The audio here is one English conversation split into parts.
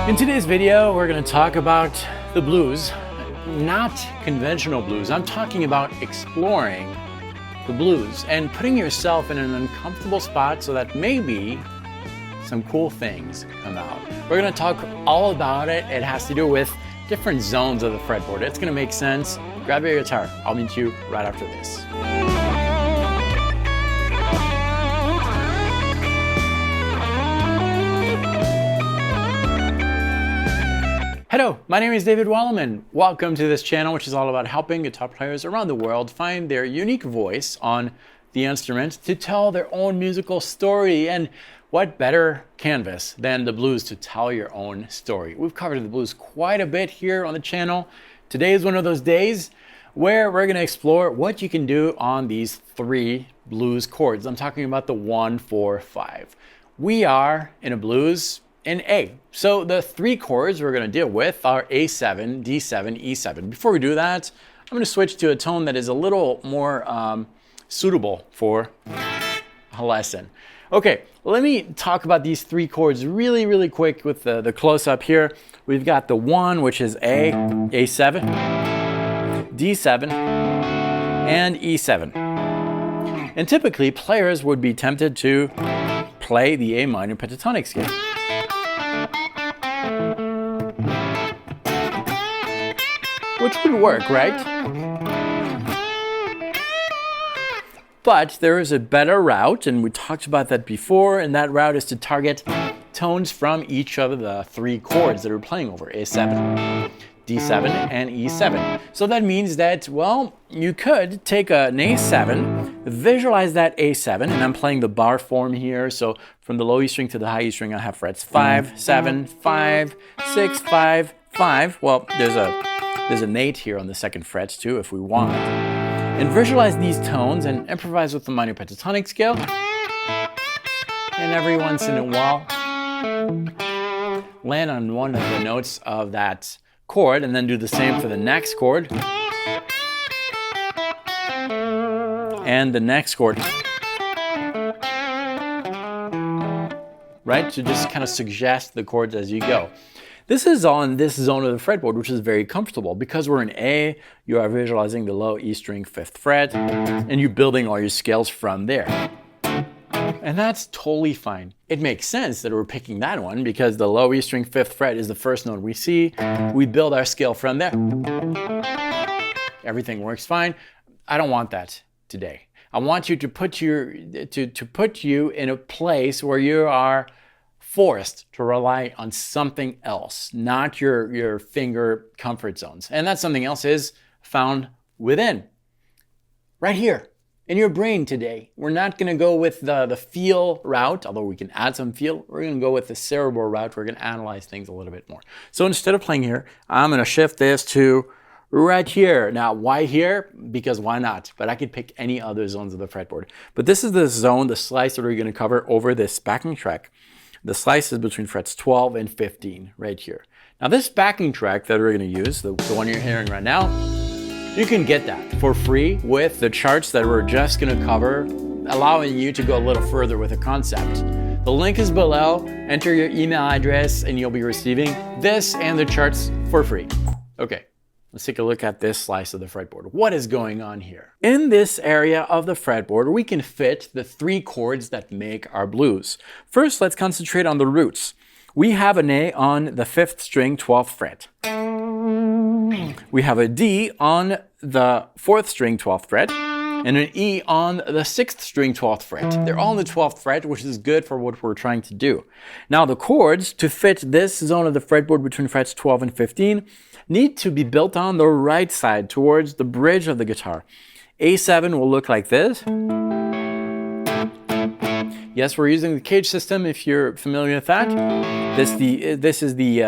In today's video, we're going to talk about the blues, not conventional blues. I'm talking about exploring the blues and putting yourself in an uncomfortable spot so that maybe some cool things come out. We're going to talk all about it. It has to do with different zones of the fretboard. It's going to make sense. Grab your guitar. I'll meet you right after this. Hello, my name is David Wallerman. Welcome to this channel, which is all about helping guitar players around the world find their unique voice on the instrument to tell their own musical story. And what better canvas than the blues to tell your own story? We've covered the blues quite a bit here on the channel. Today is one of those days where we're going to explore what you can do on these three blues chords. I'm talking about the 1, 4, 5. We are in a blues in A. So the three chords we're going to deal with are A7, D7, E7. Before we do that, I'm going to switch to a tone that is a little more suitable for a lesson. Okay, let me talk about these three chords really quick with the close-up here. We've got the 1, which is A, A7, D7, and E7. And typically, players would be tempted to play the A minor pentatonic scale. Which would work, right? But there is a better route, and we talked about that before, and that route is to target tones from each of the three chords that we're playing over, A7, D7, and E7. So that means that, well, you could take an A7, visualize that A7, and I'm playing the bar form here, so from the low E string to the high E string, I have frets 5, 7, 5, 6, 5, 5. Well, there's an 8 here on the second fret too, if we want. And visualize these tones and improvise with the minor pentatonic scale. And every once in a while, land on one of the notes of that chord and then do the same for the next chord. And the next chord. Right? To just kind of suggest the chords as you go. This is on this zone of the fretboard, which is very comfortable. Because we're in A, you are visualizing the low E string 5th fret, and you're building all your scales from there. And that's totally fine. It makes sense that we're picking that one because the low E string 5th fret is the first note we see. We build our scale from there. Everything works fine. I don't want that today. I want you to put you in a place where you are forced to rely on something else, not your finger comfort zones. And that something else is found within, right here, in your brain today. We're not going to go with the feel route, although we can add some feel. We're going to go with the cerebral route. We're going to analyze things a little bit more. So instead of playing here, I'm going to shift this to right here. Now, why here? Because why not? But I could pick any other zones of the fretboard. But this is the zone, the slice that we're going to cover over this backing track. The slice is between frets 12 and 15, right here. Now this backing track that we're going to use, the one you're hearing right now, you can get that for free with the charts that we're just going to cover, allowing you to go a little further with the concept. The link is below. Enter your email address and you'll be receiving this and the charts for free. Okay. Let's take a look at this slice of the fretboard. What is going on here? In this area of the fretboard, we can fit the three chords that make our blues. First, let's concentrate on the roots. We have an A on the 5th string, 12th fret. We have a D on the 4th string, 12th fret, and an E on the 6th string, 12th fret. They're all on the 12th fret, which is good for what we're trying to do. Now, the chords to fit this zone of the fretboard between frets 12 and 15 need to be built on the right side towards the bridge of the guitar. A7 will look like this. Yes, we're using the cage system if you're familiar with that. This is the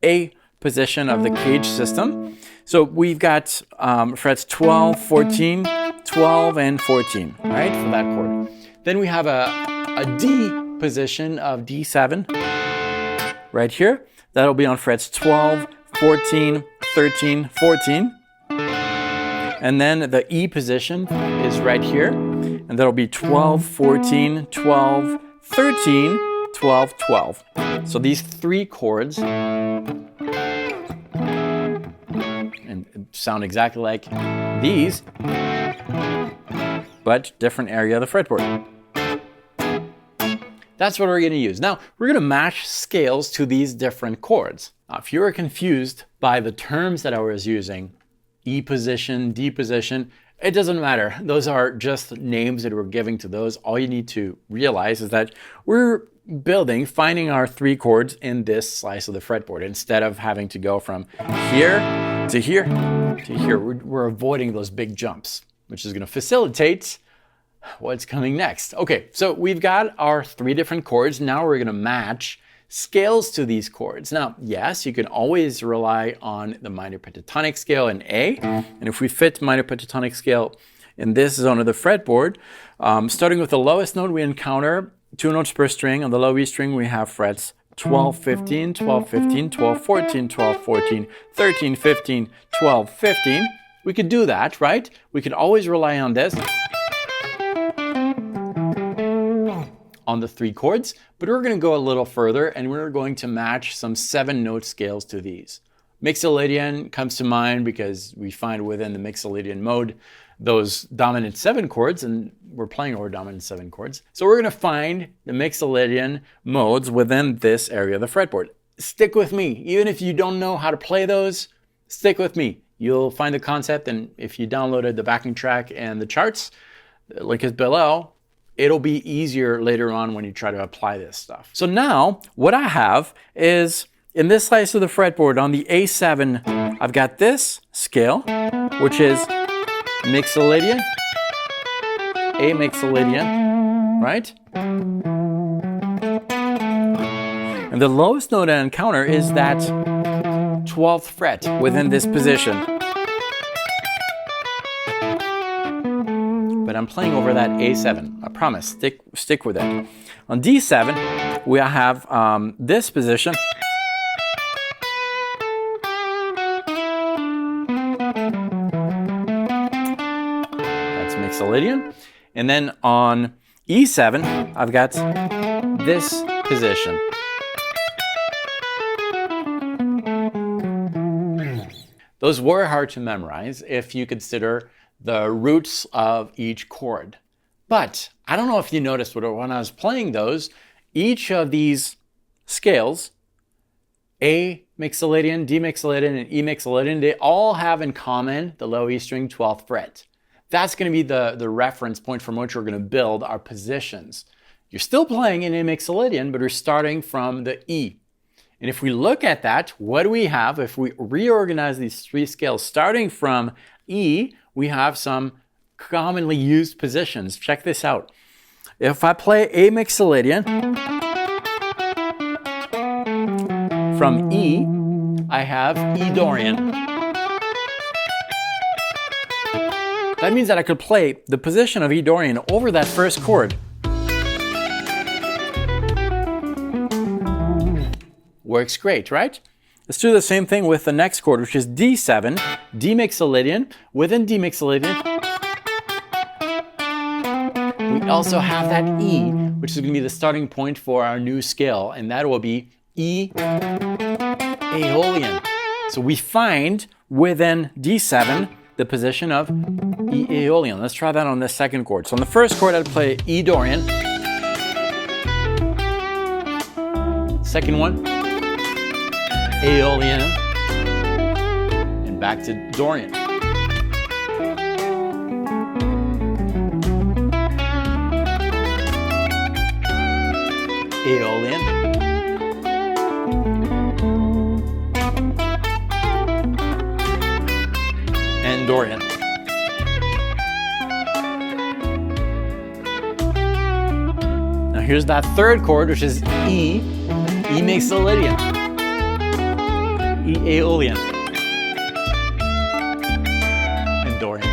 A position of the cage system. So we've got frets 12, 14, 12, and 14, right, for that chord. Then we have a D position of D7 right here. That'll be on frets 12, 14, 13, 14. And then the E position is right here. And that'll be 12, 14, 12, 13, 12, 12. So these 3 chords and sound exactly like these, but different area of the fretboard. That's what we're going to use. Now, we're going to match scales to these different chords. Now, if you were confused by the terms that I was using, E position, D position, it doesn't matter. Those are just names that we're giving to those. All you need to realize is that we're finding our 3 chords in this slice of the fretboard instead of having to go from here to here to here. We're avoiding those big jumps, which is going to facilitate what's coming next. Okay, so we've got our 3 different chords. Now we're going to match scales to these chords. Now, yes, you can always rely on the minor pentatonic scale in A. And if we fit minor pentatonic scale in this zone of the fretboard, starting with the lowest note we encounter, 2 notes per string. On the low E string, we have frets 12, 15, 12, 15, 12, 14, 12, 14, 13, 15, 12, 15. We could do that, right? We could always rely on this on the 3 chords, but we're going to go a little further and we're going to match some 7-note scales to these. Mixolydian comes to mind because we find within the Mixolydian mode those dominant 7 chords, and we're playing over dominant 7 chords. So we're going to find the Mixolydian modes within this area of the fretboard. Stick with me. Even if you don't know how to play those, stick with me. You'll find the concept, and if you downloaded the backing track and the charts, the link is below. It'll be easier later on when you try to apply this stuff. So now what I have is in this slice of the fretboard on the A7, I've got this scale, which is Mixolydian, A Mixolydian, right? And the lowest note I encounter is that 12th fret within this position. But I'm playing over that A7. I promise, stick with it. On D7, we have this position. That's Mixolydian. And then on E7, I've got this position. Those were hard to memorize if you consider the roots of each chord. But I don't know if you noticed, but when I was playing those, each of these scales, A Mixolydian, D Mixolydian, and E Mixolydian, they all have in common the low E string 12th fret. That's going to be the reference point from which we're going to build our positions. You're still playing in A Mixolydian, but we're starting from the E. And if we look at that, what do we have? If we reorganize these 3 scales starting from E, we have some commonly used positions. Check this out. If I play A Mixolydian from E, I have E Dorian. That means that I could play the position of E Dorian over that first chord. Works great, right? Let's do the same thing with the next chord, which is D7, D Mixolydian. Within D Mixolydian, we also have that E, which is going to be the starting point for our new scale, and that will be E Aeolian. So we find within D7 the position of E Aeolian. Let's try that on the second chord. So on the first chord, I'd play E Dorian. Second one, Aeolian, and back to Dorian. Aeolian, and Dorian. Now here's that third chord, which is E Mixolydian. E Aeolian, and Dorian.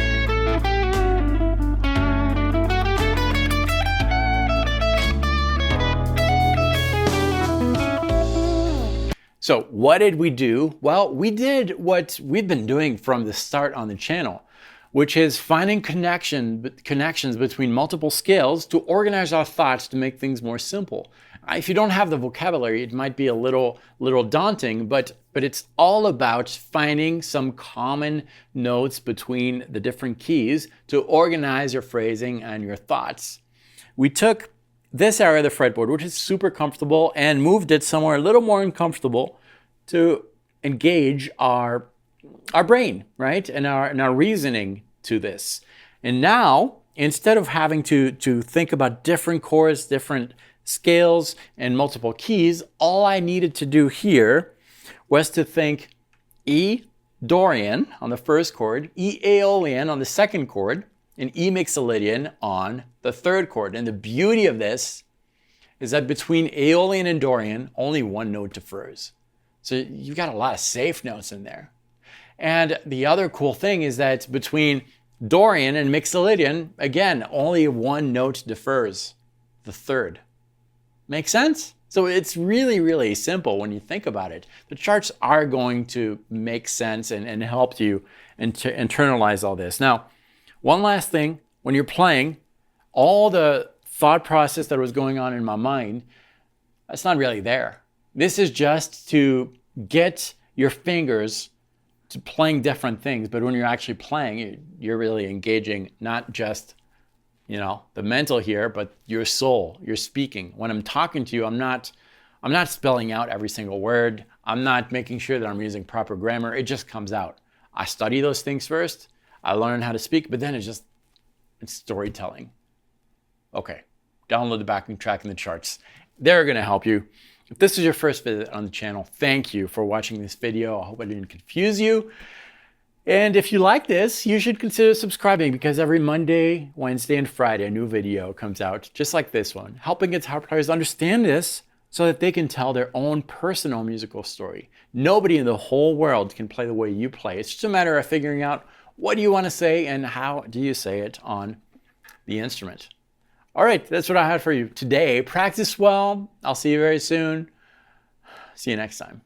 So what did we do? Well, we did what we've been doing from the start on the channel, which is finding connections between multiple scales to organize our thoughts to make things more simple. If you don't have the vocabulary, it might be a little daunting, but it's all about finding some common notes between the different keys to organize your phrasing and your thoughts. We took this area of the fretboard, which is super comfortable, and moved it somewhere a little more uncomfortable to engage our brain, right? And our reasoning to this. And now, instead of having to think about different chords, different scales, and multiple keys, all I needed to do here was to think E Dorian on the first chord, E Aeolian on the second chord, and E Mixolydian on the third chord. And the beauty of this is that between Aeolian and Dorian, only one note differs. So you've got a lot of safe notes in there. And the other cool thing is that between Dorian and Mixolydian, again, only one note differs, the third. Make sense? So it's really, really simple when you think about it. The charts are going to make sense and help you internalize all this. Now, one last thing, when you're playing, all the thought process that was going on in my mind, that's not really there. This is just to get your fingers to playing different things, but when you're actually playing, you're really engaging not just the mental here, but your soul, you're speaking. When I'm talking to you, I'm not spelling out every single word. I'm not making sure that I'm using proper grammar. It just comes out. I study those things first. I learn how to speak, but then it's storytelling. Okay, download the backing track and the charts. They're gonna help you. If this is your first visit on the channel, thank you for watching this video. I hope I didn't confuse you. And if you like this, you should consider subscribing, because every Monday, Wednesday, and Friday, a new video comes out just like this one, helping guitar players understand this so that they can tell their own personal musical story. Nobody in the whole world can play the way you play. It's just a matter of figuring out what do you want to say and how do you say it on the instrument. All right, that's what I had for you today. Practice well. I'll see you very soon. See you next time.